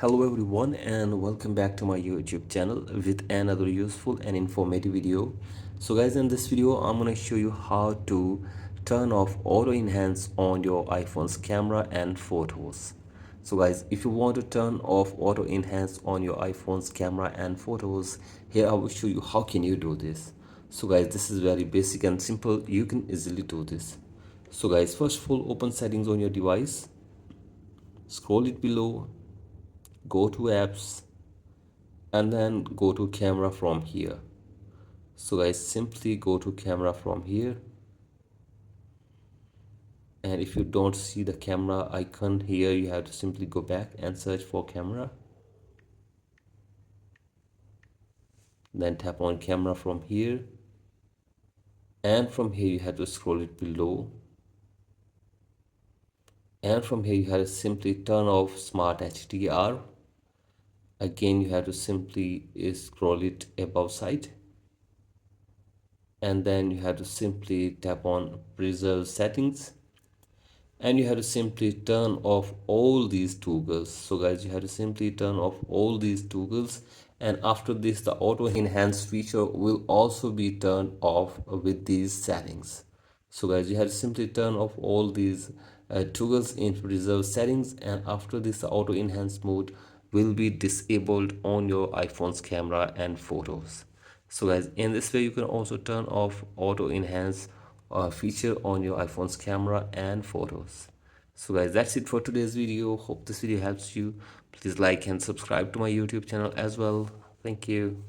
Hello everyone and welcome back to my YouTube channel with another useful and informative video. So guys, in this video I'm going to show you how to turn off auto enhance on your iPhone's camera and photos. So guys, if you want to turn off auto enhance on your iPhone's camera and photos, here I will show you how can you do this. So guys, this is very basic and simple. You can easily do this. So guys, first of all, open settings on your device, scroll it below, go to apps, and then go to camera from here. So guys, simply go to camera from here, and if you don't see the camera icon here, you have to simply go back and search for camera, then tap on camera from here, and from here you have to scroll it below, and from here you have to simply turn off Smart HDR. Again, you have to simply scroll it above side, and then you have to simply tap on preserve settings, and you have to simply turn off all these toggles. So guys, you have to simply turn off all these toggles, and after this the auto enhance feature will also be turned off with these settings. So guys, you have to simply turn off all these toggles in reserve settings, and after this the auto enhance mode will be disabled on your iPhone's camera and photos. So guys, in this way you can also turn off auto enhance feature on your iPhone's camera and photos. So guys, that's it for today's video. Hope this video helps you. Please like and subscribe to my YouTube channel as well. Thank you.